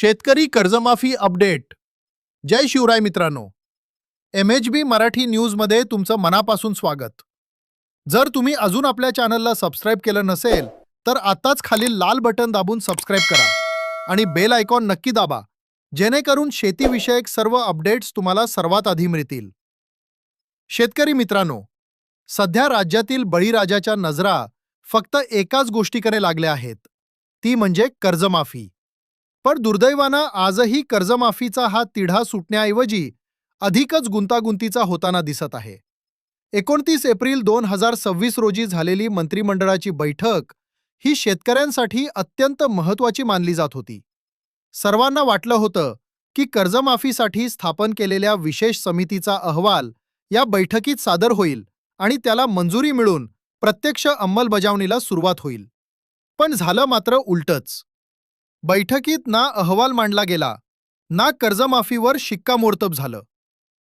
शेतकरी कर्जमाफी अपडेट. जय शिवराय मित्रांनो. MHB मराठी न्यूजमध्ये तुमचं मनापासून स्वागत. जर तुम्ही अजून आपल्या चॅनलला सबस्क्राईब केलं नसेल तर आताच खालील लाल बटन दाबून सबस्क्राईब करा आणि बेल आयकॉन नक्की दाबा, जेणेकरून शेतीविषयक सर्व अपडेट्स तुम्हाला सर्वात आधी मिळतील. शेतकरी मित्रांनो, सध्या राज्यातील बळीराजाच्या नजरा फक्त एकाच गोष्टीकडे लागल्या आहेत, ती म्हणजे कर्जमाफी. पण दुर्दैवानं आजही कर्जमाफीचा हा तिढा सुटण्याऐवजी अधिकच गुंतागुंतीचा होताना दिसत आहे. 29 एप्रिल 2026 रोजी झालेली मंत्रिमंडळाची बैठक ही शेतकऱ्यांसाठी अत्यंत महत्त्वाची मानली जात होती. सर्वांना वाटलं होतं की कर्जमाफीसाठी स्थापन केलेल्या विशेष समितीचा अहवाल या बैठकीत सादर होईल आणि त्याला मंजुरी मिळून प्रत्यक्ष अंमलबजावणीला सुरुवात होईल. पण झालं मात्र उलटंच. बैठकीत ना अहवाल मांडला गेला, ना कर्जमाफीवर शिक्कामोर्तब झालं.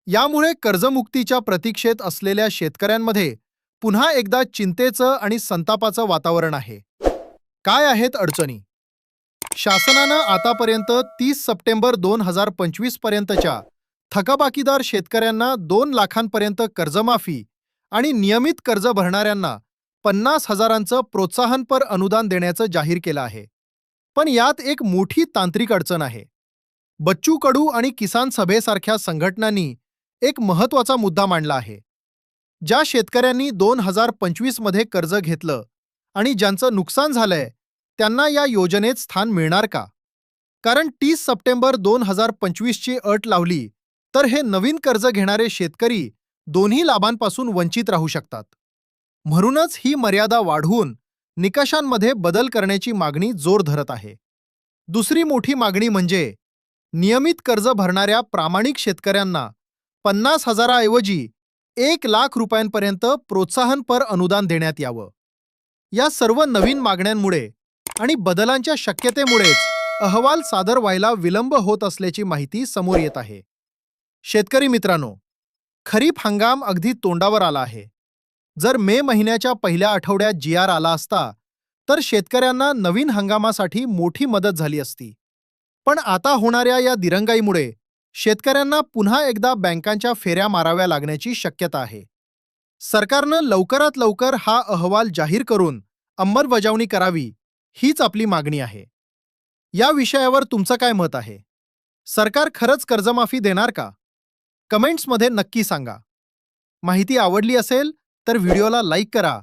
यामुळे कर्जमुक्तीच्या प्रतीक्षेत असलेल्या शेतकऱ्यांमध्ये पुन्हा एकदा चिंतेचं आणि संतापाचं वातावरण आहे. काय आहेत अडचणी? शासनानं आतापर्यंत 30 सप्टेंबर 2025 पर्यंतच्या थकबाकीदार शेतकऱ्यांना 2 लाखांपर्यंत कर्जमाफी आणि नियमित कर्ज भरणाऱ्यांना 50,000चं प्रोत्साहनपर अनुदान देण्याचं जाहीर केलं आहे. पण यात एक मोठी तांत्रिक अडचण आहे. बच्चू कडू आणि किसान सभेसारख्या संघटनांनी एक महत्त्वाचा मुद्दा मांडला आहे. ज्या शेतकऱ्यांनी 2025 मध्ये कर्ज घेतलं आणि ज्यांचं नुकसान झालंय त्यांना या योजनेत स्थान मिळणार का? कारण 30 सप्टेंबर 2025 ची अट लावली तर हे नवीन कर्ज घेणारे शेतकरी दोन्ही लाभांपासून वंचित राहू शकतात. म्हणूनच ही मर्यादा वाढवून निकषांमध्ये बदल करण्याची मागणी जोर धरत आहे. दुसरी मोठी मागणी म्हणजे नियमित कर्ज भरणाऱ्या प्रामाणिक शेतकऱ्यांना 50,000 ऐवजी 1 लाख रुपयांपर्यंत प्रोत्साहनपर अनुदान देण्यात यावं. या सर्व नवीन मागण्यांमुळे आणि बदलांच्या शक्यतेमुळेच अहवाल सादर व्हायला विलंब होत असल्याची माहिती समोर येत आहे. शेतकरी मित्रांनो, खरीप हंगाम अगदी तोंडावर आला आहे. जर मे महिन्याच्या पहिल्या आठवड्यात GR आला असता तर शेतकऱ्यांना नवीन हंगामासाठी मोठी मदत झाली असती. पण आता होणाऱ्या या दिरंगाईमुळे शेतकऱ्यांना पुन्हा एकदा बँकांच्या फेऱ्या माराव्या लागण्याची शक्यता आहे. सरकारनं लवकरात लवकर हा अहवाल जाहीर करून अंमलबजावणी करावी, हीच आपली मागणी आहे. या विषयावर तुमचं काय मत आहे? सरकार खरंच कर्जमाफी देणार का? कमेंट्समध्ये नक्की सांगा. माहिती आवडली असेल तर व्हिडिओला लाईक करा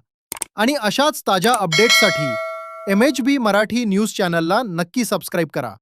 आणि अशाच ताज्या अपडेट्ससाठी MHB मराठी न्यूज चॅनलला नक्की सबस्क्राईब करा.